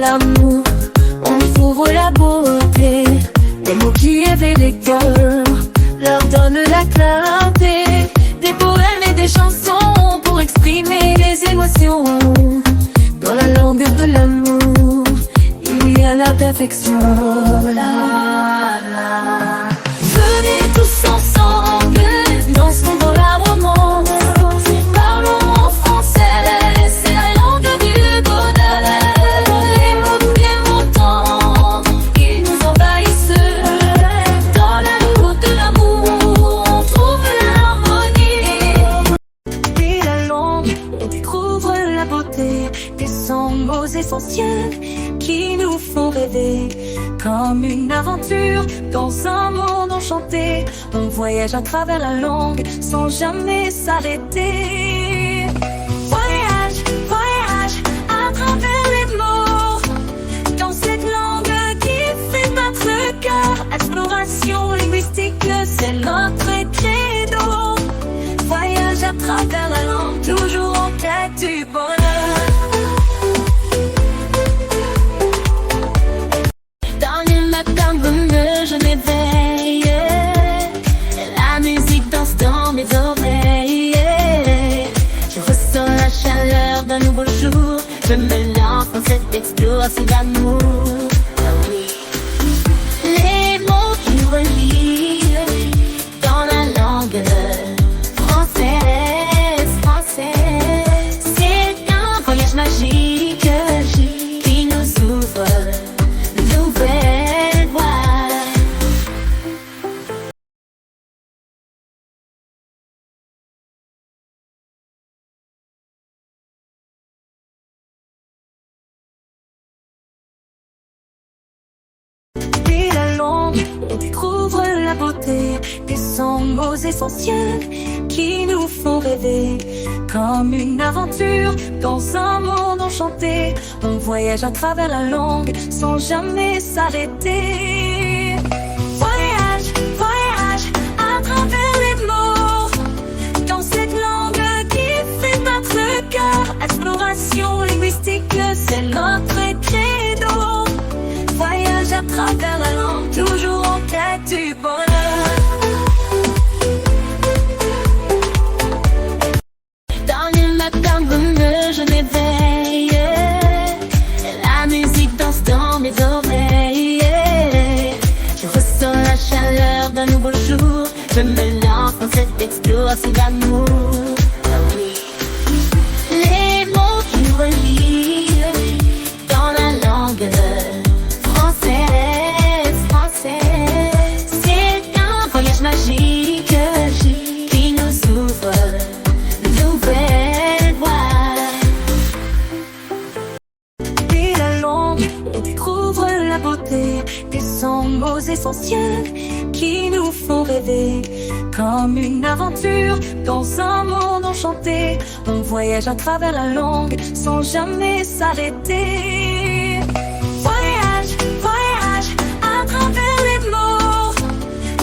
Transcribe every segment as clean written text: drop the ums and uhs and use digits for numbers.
l'amour, on ouvre la beauté. Des mots qui éveillent les cœurs, leur donnent la clarté. Des poèmes et des chansons pour exprimer les émotions. Dans la langue de l'amour, il y a la perfection. Venez tous ensemble, dansons dans la romance. Parlons en français, c'est la langue du bonheur. Les mots bien montants, ils nous envahissent. Dans la route de l'amour, on trouve l'harmonie. Et la langue, on découvre la beauté des 100 mots essentiels qui nous font rêver. Comme une aventure dans un monde enchanté, on voyage à travers la langue sans jamais s'arrêter. Voyage, voyage à travers les mots, dans cette langue qui fait battre le cœur. Exploration linguistique, c'est notre credo. Voyage à travers la langue, toujours en quête du bonheur. Je m'éveille, la musique danse dans mes oreilles. Je ressens la chaleur d'un nouveau jour. Je me lance dans cette exploration d'amour. Les mots qui relient dans la langue française, c'est un voyage magique qui nous ouvre nouvelles voies. On découvre la beauté des 100 mots essentiels qui nous font rêver. Comme une aventure dans un monde enchanté, on voyage à travers la langue sans jamais s'arrêter. Voyage, voyage à travers les mots, dans cette langue qui fait battre le cœur. Exploration linguistique, c'est notre credo. Voyage à travers la langue, toujours en quête du bonheur. Dans le matin brumeux, je m'éveille, la musique danse dans mes oreilles. Je ressens la chaleur d'un nouveau jour. Je me lance dans cette exploration d'amour. Les mots qui relient dans la langue magique qui nous ouvre nouvelles voies. Et la langue, on découvre la beauté des 100 mots essentiels qui nous font rêver. Comme une aventure dans un monde enchanté, on voyage à travers la langue sans jamais s'arrêter. Voyage, voyage à travers les mots,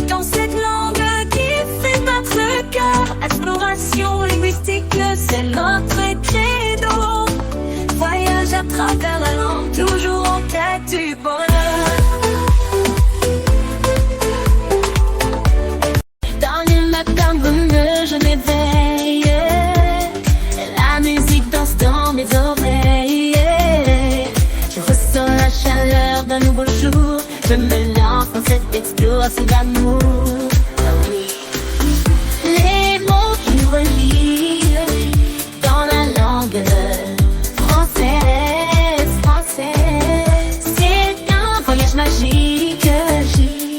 dans cette langue qui fait battre le cœur. Exploration linguistique, c'est notre credo. Voyage à travers la langue, toujours en quête du bonheur. Dans le matin brumeux, je m'éveille, la musique danse dans mes oreilles. Je ressens la chaleur d'un nouveau jour. Je me lance dans cette exploration d'amour. Les mots qui relient dans la langue française, c'est un voyage magique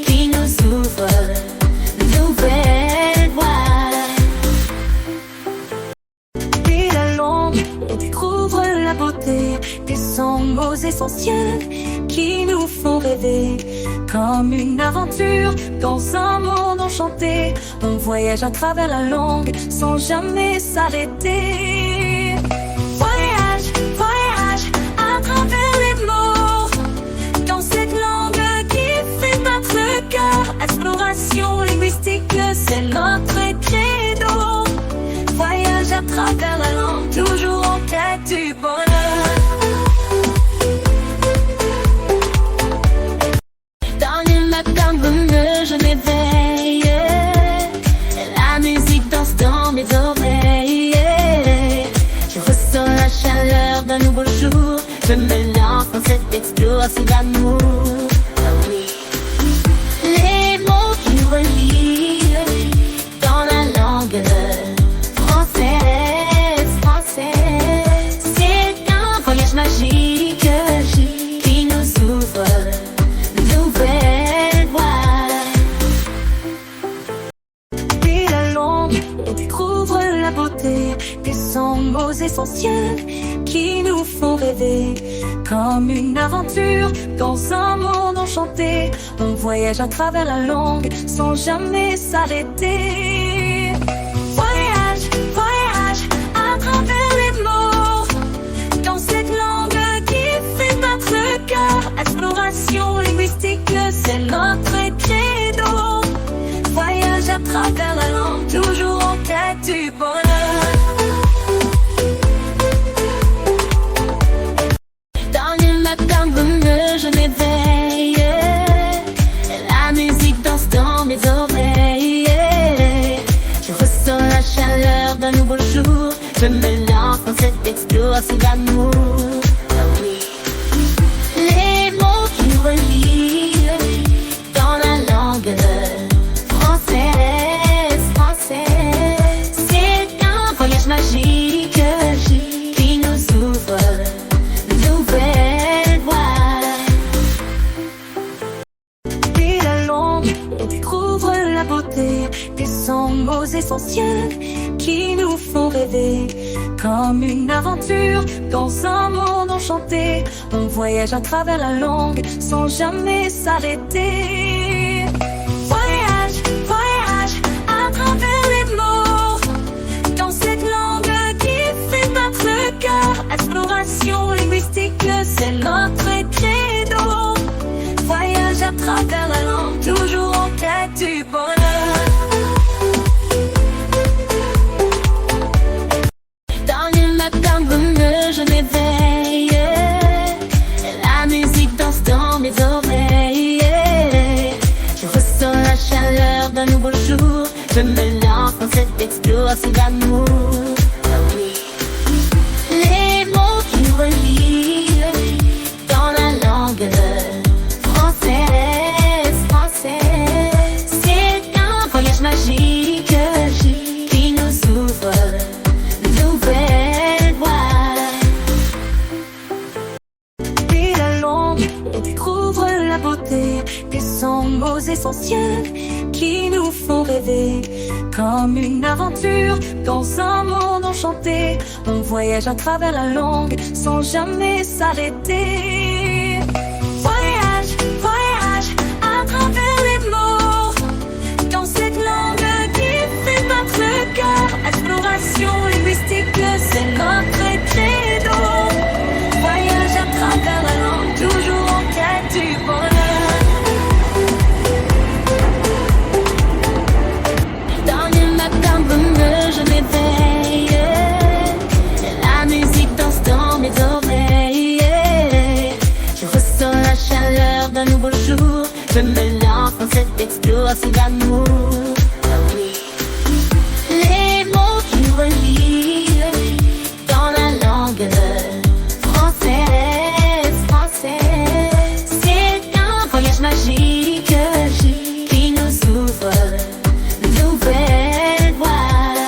qui nous ouvre nouvelles voies. Et la langue, on découvre la beauté des 100 mots essentiels qui nous font rêver. Comme une aventure dans un monde enchanté, on voyage à travers la langue sans jamais s'arrêter. Voyage, voyage à travers les mots, dans cette langue qui fait battre le cœur. Exploration linguistique, c'est notre credo. Voyage à travers la langue, toujours en quête du bonheur. explore ces l'amour. Les mots qui nous relient dans la langue française, c'est un voyage magique qui nous ouvre nouvelles voies. Et la langue découvre la beauté des 100 mots essentiels qui nous font rêver. Comme une aventure dans un monde enchanté, on voyage à travers la langue sans jamais s'arrêter. Voyage, voyage à travers les mots, dans cette langue qui fait battre le cœur. Exploration linguistique, c'est notre credo. Voyage à travers la langue, toujours en quête du bonheur. Je m'éveille, la musique danse dans mes oreilles. Je ressens la chaleur d'un nouveau jour. Je me lance dans cette exploration d'amour. Les mots qui nous relient dans la langue française, c'est un voyage magique qui nous ouvre nouvelles voies. Découvre la beauté des 100 mots essentiels qui nous font rêver. Comme une aventure dans un monde enchanté, on voyage à travers la langue sans jamais s'arrêter. Voyage, voyage à travers les mots, dans cette langue qui fait battre le cœur. Exploration linguistique, c'est notre credo. Voyage à travers la langue, toujours en quête du bonheur. Dans le matin brumeux, je m'éveille, la musique danse dans mes oreilles. Je ressens la chaleur d'un nouveau jour. Je me lance dans cette exploration d'amour. Les mots qui nous relient dans la langue française, c'est un voyage magique qui nous ouvre nouvelles voies. Et la langue découvre la beauté des 100 mots essentiels qui nous font rêver. Comme une aventure dans un monde enchanté, on voyage à travers la langue sans jamais s'arrêter. Voyage, voyage à travers les mots, dans cette langue qui fait battre le cœur. Exploration linguistique, c'est notre credo. Voyage à travers la langue, toujours en quête du bonheur. Dans le matin brumeux, je m'éveille, la musique danse dans mes oreilles. Je ressens la chaleur d'un nouveau jour. Je me lance dans cette exploration d'amour. Les mots qui nous relient dans la langue française, c'est un voyage magique qui nous ouvre nouvelles voies.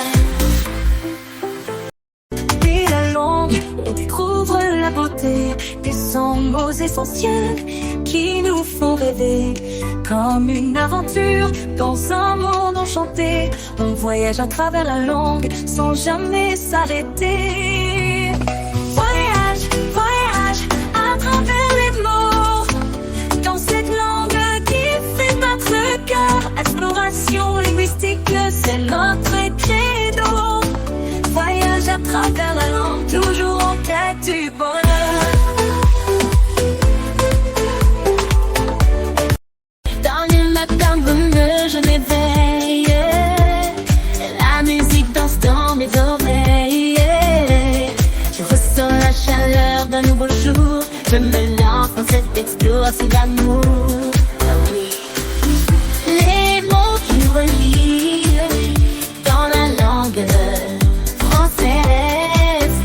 Et la langue découvre la beauté des 100 mots essentiels qui nous font rêver. Comme une aventure dans un monde enchanté, on voyage à travers la langue sans jamais s'arrêter. Voyage, voyage à travers les mots, dans cette langue qui fait battre le cœur. Exploration linguistique, c'est notre credo. Voyage à travers la langue, toujours en quête du bonheur. Matin brumeux, je m'éveille, la musique danse dans mes oreilles. Je ressens la chaleur d'un nouveau jour. Je me lance dans cette exploration d'amour. Les mots qui nous relient dans la langue française,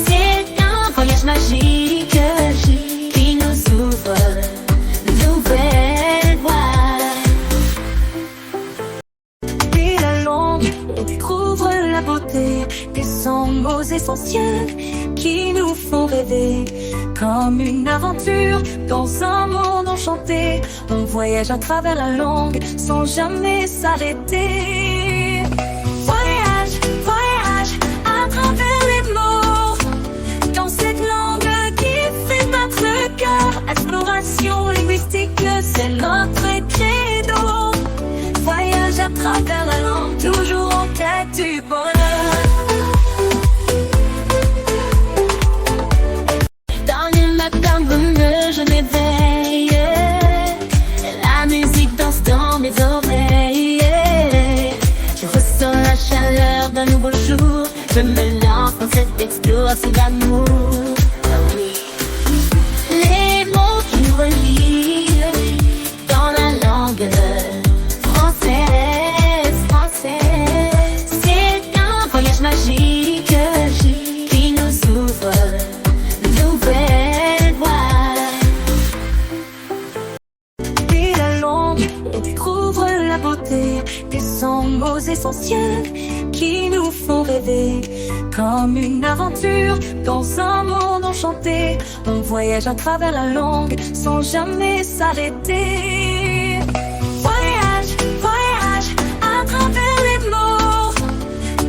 c'est un voyage magique beauté des 100 mots essentiels qui nous font rêver. Comme une aventure dans un monde enchanté, on voyage à travers la langue sans jamais s'arrêter. Voyage, voyage à travers les mots, dans cette langue qui fait battre le cœur. Exploration linguistique, c'est notre credo. Voyage à travers la langue, toujours en quête du bonheur. Dans le matin brumeux, je m'éveille. La musique danse dans mes oreilles. Je ressens la chaleur d'un nouveau jour. Je me lance dans cette explosion d'amour. Les mots qui nous relient dans la langue française. C'est un voyage magique qui nous ouvre de nouvelles voies. Et la langue, on découvre la beauté des 100 mots essentiels qui nous font rêver. Comme une aventure dans un monde enchanté, on voyage à travers la langue sans jamais s'arrêter. Voyage, voyage à travers les mots,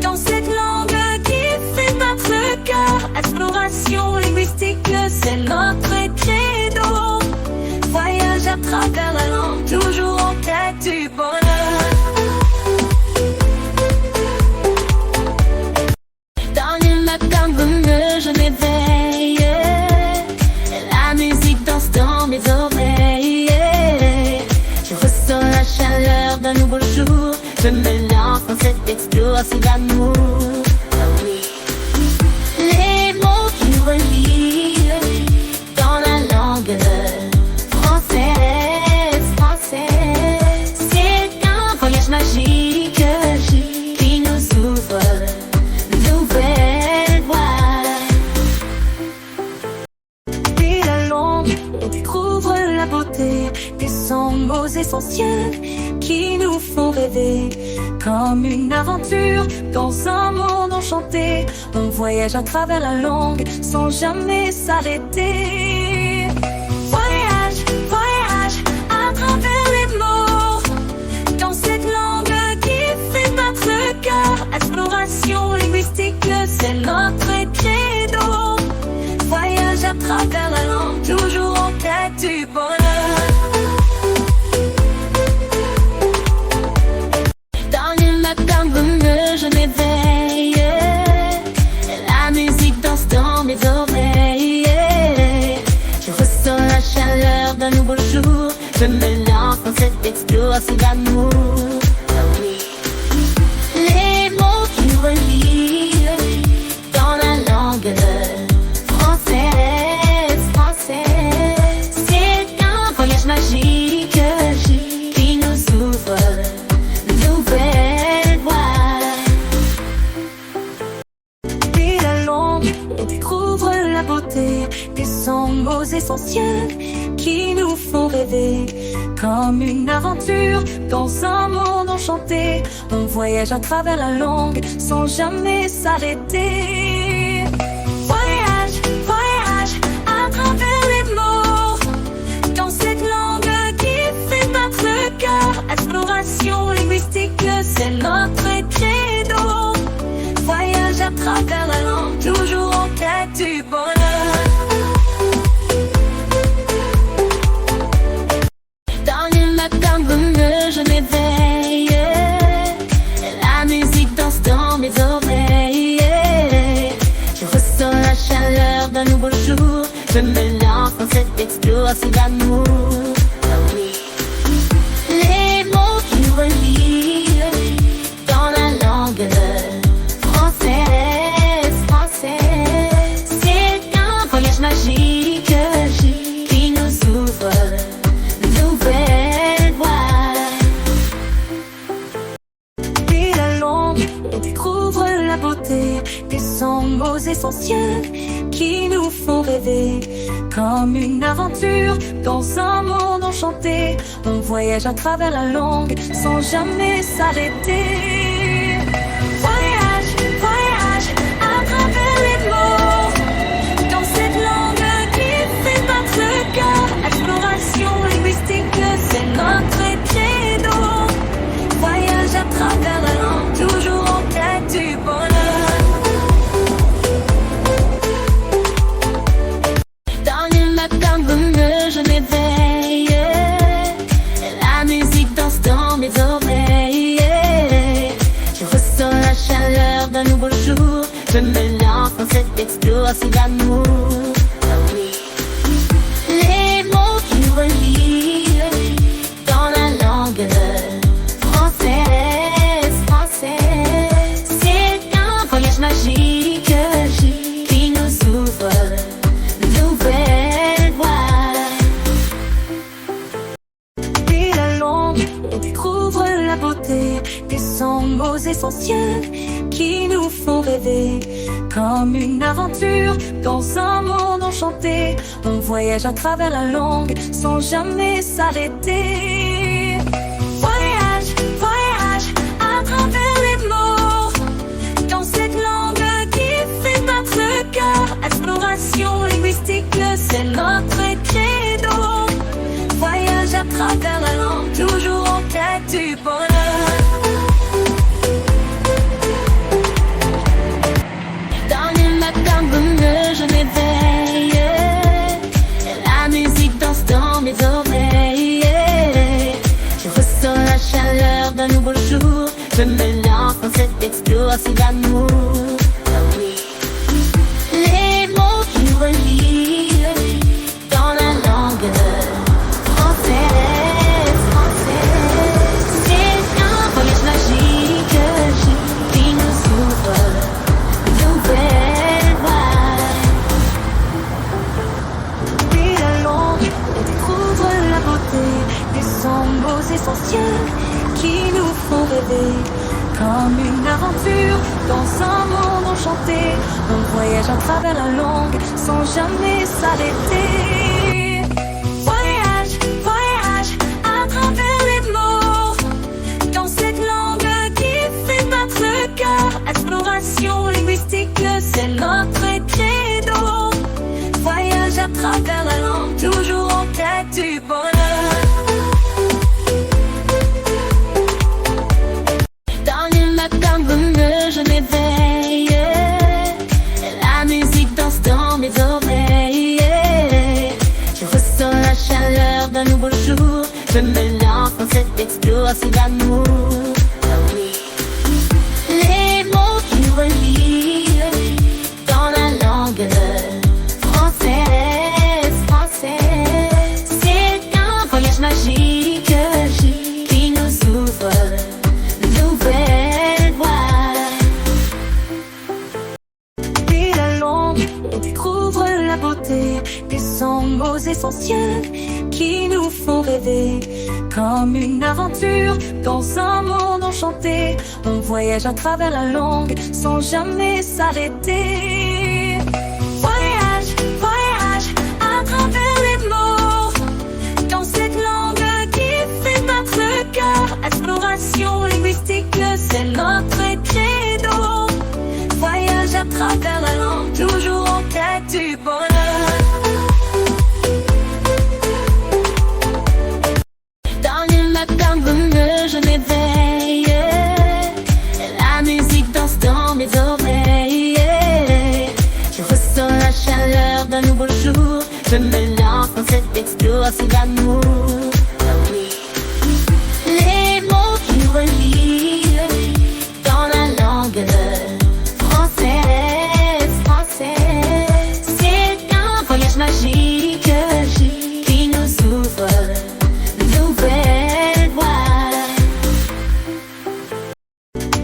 dans cette langue qui fait battre le cœur. Exploration linguistique, c'est notre credo. Voyage à travers la langue, toujours en quête du bonheur. Je m'éveille, la musique danse dans mes oreilles. Je ressens la chaleur d'un nouveau jour. Je me lance dans cette explosion d'amour. Les mots qui nous relient dans la langue française. C'est un voyage magique qui nous ouvre de nouvelles voies. On découvre la beauté des 100 mots essentiels qui nous font rêver. Comme une aventure dans un monde enchanté, on voyage à travers la langue sans jamais s'arrêter. Voyage, voyage à travers les mots, dans cette langue qui fait battre le cœur. Exploration linguistique, c'est notre credo. Voyage à travers la langue, toujours en quête du bonheur. Dans le matin brumeux, je m'éveille. La musique danse dans mes oreilles. Je ressens la chaleur d'un nouveau jour. Je me lance dans cette explosion d'amour. Les mots qui nous relient dans la langue c'est un voyage magique qui nous ouvre de nouvelles voies. Et la langue, on découvre la beauté des 100 mots essentiels qui nous font rêver. Comme une aventure dans un monde enchanté, on voyage à travers la langue sans jamais s'arrêter. Voyage, voyage à travers les mots, dans cette langue qui fait battre le cœur. Exploration linguistique, c'est notre credo. Voyage à travers la langue, toujours en quête du bonheur. Dans le matin brumeux, je m'éveille. La musique danse dans mes oreilles. Je ressens la chaleur d'un nouveau jour. Je me lance dans cette explosion d'amour. Les mots qui nous relient dans la langue française. C'est un voyage magique qui nous ouvre de nouvelles voies. Et la langue, on découvre la beauté des 100 mots essentiels qui nous font rêver. Comme une aventure dans un monde enchanté, on voyage à travers la langue sans jamais s'arrêter. Voyage, voyage Je me lance dans cette explosion d'amour. Les mots qui nous relient dans la langue française, c'est un voyage magique qui nous ouvre de nouvelles voies. Et la langue découvre la beauté des 100 mots essentiels qui nous font rêver. Comme une aventure dans un monde enchanté, on voyage à travers la langue sans jamais s'arrêter. Voyage, voyage à travers les mots, dans cette langue qui fait battre le cœur. Exploration linguistique, c'est notre credo. Voyage à travers la langue, toujours en quête du bonheur. Je m'éveille, la musique danse dans mes oreilles. Je ressens la chaleur d'un nouveau jour. Je me lance dans cette explosion d'amour. Les mots qui nous relient dans la langue française, c'est un voyage magique qui nous ouvre de nouvelles voies. Des 100 mots essentiels qui nous font rêver. Comme une aventure dans un monde enchanté, on voyage à travers la langue sans jamais s'arrêter. Voyage, voyage à travers les mots, dans cette langue qui fait battre le cœur. Exploration linguistique, c'est notre credo. Voyage à travers la langue, toujours en quête du bonheur. Je m'éveille, la musique danse dans mes oreilles. Je ressens la chaleur d'un nouveau jour. Je me lance dans cette explosion d'amour. Les mots qui nous relient dans la langue française, c'est un voyage magique qui nous ouvre de nouvelles voies. Découvre la beauté des 100 mots essentiels qui nous font rêver. Comme une aventure dans un monde enchanté, on voyage à travers la langue sans jamais s'arrêter. Voyage, voyage à travers les mots, dans cette langue qui fait battre le cœur. Exploration linguistique, c'est notre credo. Voyage à travers la langue, toujours en quête du bonheur. Dans le matin brumeux, je m'éveille, la musique danse dans mes oreilles. Je ressens la chaleur d'un nouveau jour. Je me lance dans cette explosion d'amour. Les mots qui nous relient dans la langue c'est un voyage magique qui nous ouvre de nouvelles voies.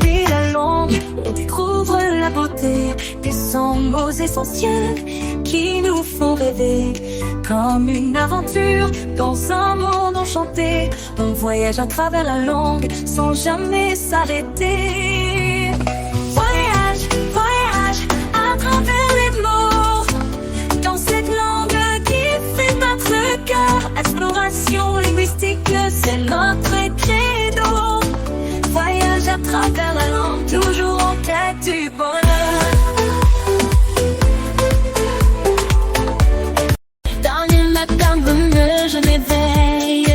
Et la langue découvre la beauté des 100 mots essentiels qui nous font rêver. Comme une aventure dans un monde enchanté, on voyage à travers la langue sans jamais s'arrêter. Voyage, voyage à travers les mots, dans cette langue qui fait battre le cœur. Exploration linguistique, c'est notre credo. Voyage à travers la langue, toujours en quête du bonheur. Dans le matin brumeux, je m'éveille,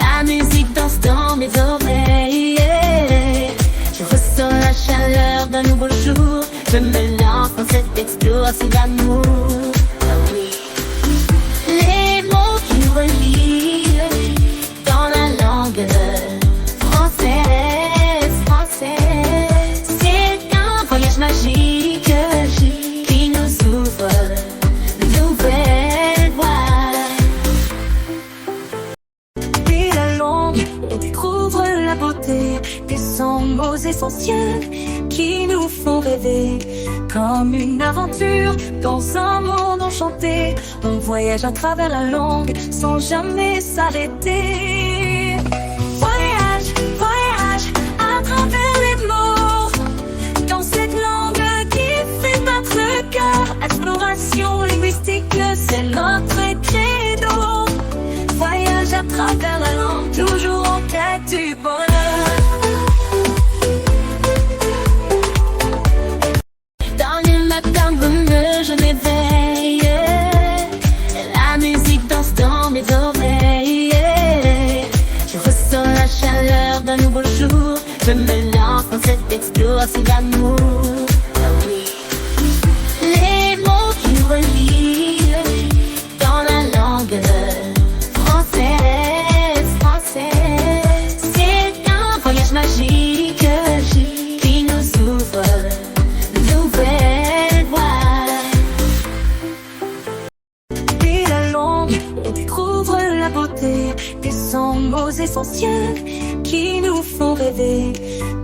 la musique danse dans mes oreilles. Je ressens la chaleur d'un nouveau jour. Je me lance dans cette explosion d'amour. Les mots qui nous relient dans la langue française, c'est un voyage magique beauté des 100 mots essentiels qui nous font rêver. Comme une aventure dans un monde enchanté, on voyage à travers la langue sans jamais s'arrêter. Voyage, voyage à travers les mots, dans cette langue qui fait battre cœur. Exploration linguistique, c'est notre credo. Voyage à travers la langue, toujours en quête du bonheur. Dans le matin brumeux, je m'éveille, la musique danse dans mes oreilles. Je ressens la chaleur d'un nouveau jour, je me lance dans cette exploration d'amour. Les mots qui relient dans la langue française, c'est un voyage magique qui nous ouvre de nouvelles voies. Et la langue, on découvre la beauté des 100 mots essentiels qui nous font rêver.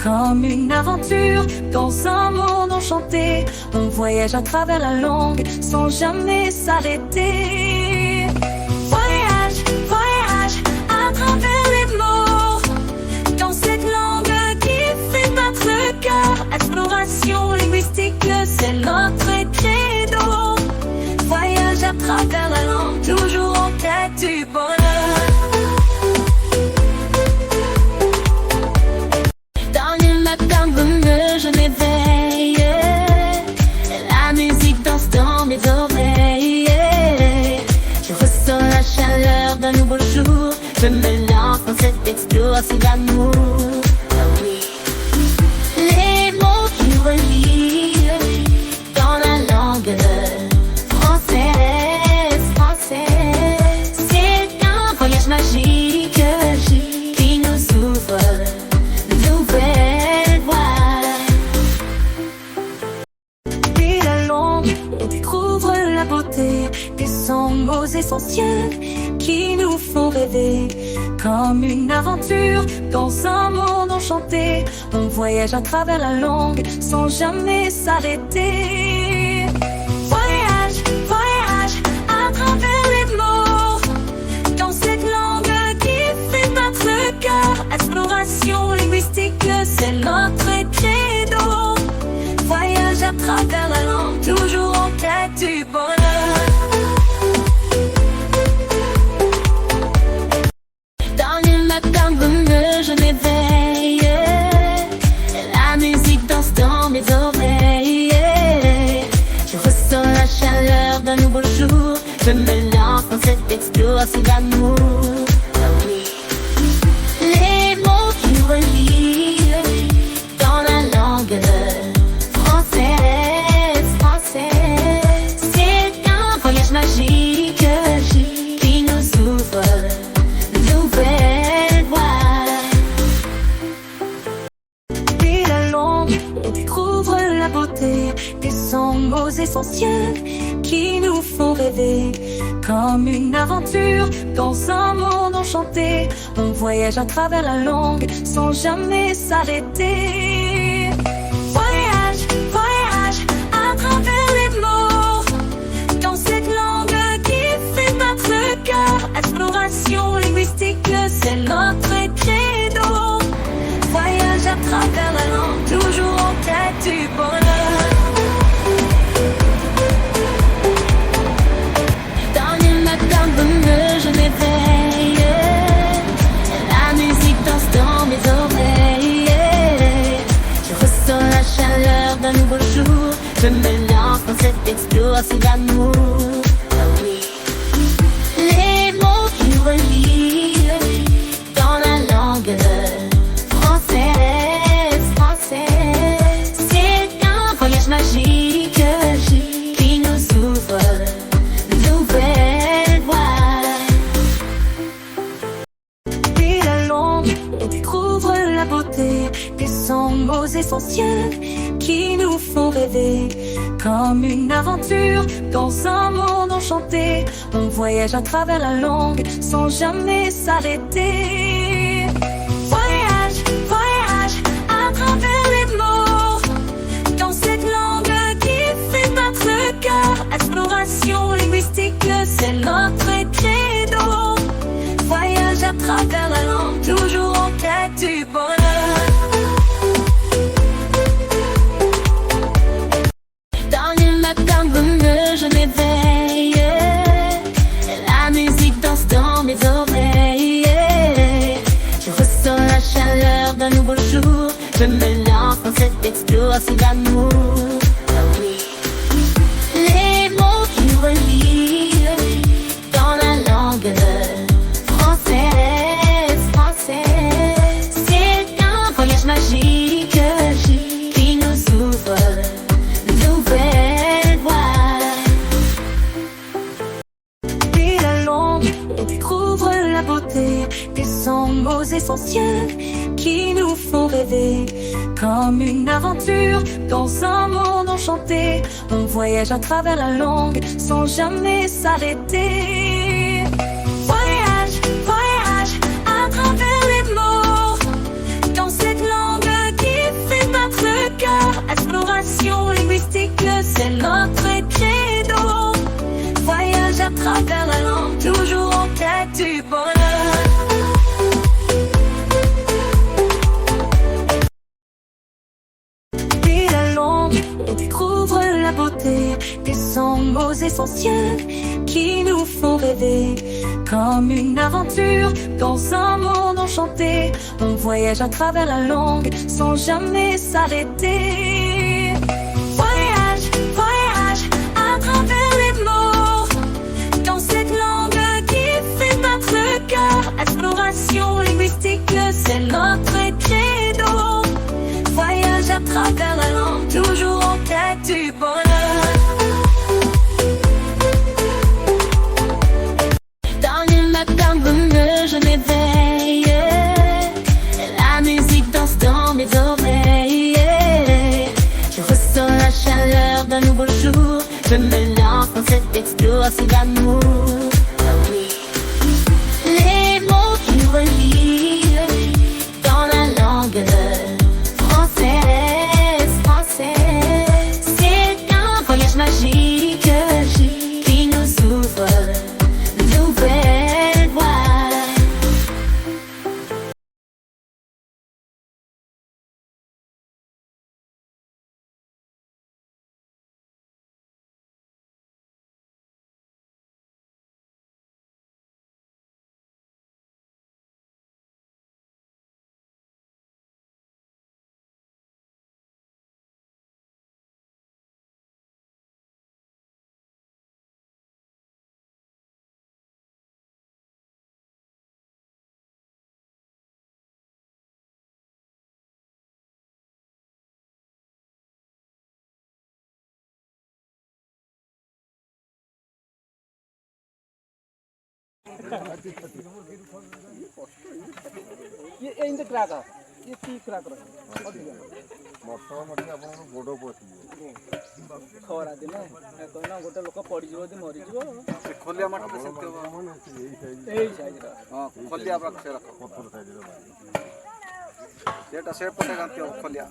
Comme une aventure dans un monde enchanté, on voyage à travers la langue sans jamais s'arrêter. Voyage, voyage à travers les mots, dans cette langue qui fait battre cœur. Exploration linguistique, c'est notre credo. Voyage à travers la langue, toujours en quête du bonheur. Je m'éveille, la musique danse dans mes oreilles. Je ressens la chaleur d'un nouveau jour, je me lance dans cette exploration d'amour. Les mots qui relient dans la langue française, c'est un voyage magique qui nous ouvre de nouvelles voies. On découvre la beauté des 100 mots essentiels qui nous font rêver. Comme une aventure dans un monde enchanté, on voyage à travers la langue sans jamais s'arrêter. Voyage, voyage à travers les mots, dans cette langue qui fait battre cœur. Exploration linguistique, c'est notre credo. Voyage à travers la langue, toujours en quête du bonheur. Dans le matin brumeux, je m'éveille, la musique danse dans mes oreilles. Je ressens la chaleur d'un nouveau jour, je me lance dans cette exploration d'amour. Les mots qui relient dans la langue c'est un voyage magique qui nous ouvre de nouvelles voies. Et la langue, on découvre la beauté des 100 mots essentiels qui nous font rêver. Comme une aventure dans un monde enchanté, on voyage à travers la langue sans jamais s'arrêter. Voyage, voyage à travers les mots, dans cette langue qui fait battre cœur. Exploration linguistique, c'est notre credo. Voyage à travers la langue, toujours en quête du bonheur. Dans le matin brumeux, je m'éveille, la musique danse dans mes oreilles. Je ressens la chaleur d'un nouveau jour, je me lance dans cette exploration d'amour. Les mots qui relient dans la langue française, c'est un voyage magique qui nous ouvre de nouvelles voies. Et la langue, on découvre la beauté des 100 mots essentiels qui nous font rêver. Comme une aventure dans un monde enchanté, on voyage à travers la langue sans jamais s'arrêter. Voyage, chaleur d'un nouveau jour. Je me lance dans cette explosion d'amour. Oui. Les mots qui nous relient dans la langue française, c'est un voyage magique qui nous ouvre nouvelles voies. Et la langue découvre la beauté des 100 mots essentiels qui nous font rêver. Comme une aventure dans un monde enchanté, on voyage à travers la langue sans jamais s'arrêter. Voyage, voyage à travers les mots, dans cette langue qui fait battre cœur. Exploration linguistique, c'est notre credo. Voyage à travers la langue, toujours en quête du bonheur. Et la langue découvre la beauté des 100 mots essentiels qui nous font rêver. Comme une aventure dans un monde enchanté, on voyage à travers la langue sans jamais s'arrêter. Voyage, voyage à travers les mots, dans cette langue qui fait battre cœur. Exploration linguistique, c'est notre credo. Voyage à travers la langue, toujours en quête du bonheur. Dans le matin brumeux, je m'éveille. La musique danse dans mes oreilles. Je ressens la chaleur d'un nouveau jour. Je me lance dans cette explosion d'amour. Oui. Les mots qui nous relient dans la langue c'est un voyage magique qui nous ouvre nouvelles voies. ये इनसे क्राक है ये ती क्राक रहा ମଟର ମଟର ଆପଣଙ୍କର ଗୋଡ଼ ପଶିଯିବ ଖରା ଦିନ କହିନା ଗୋଟେ ଲୋକ ପଡ଼ିଯିବ ଯଦି ମରିଯିବ ଖଲିଆ ମାଟିରେ ସେମିତି ହବ ଏଇ ସାଇଜର ହଁ ଖଲିଆ ରଖ ସେ ରଖ ପଥର ସାଇଜର ସେଟା ସେ ପଟେ ଗାନ୍ତି ହବ ଖଲିଆ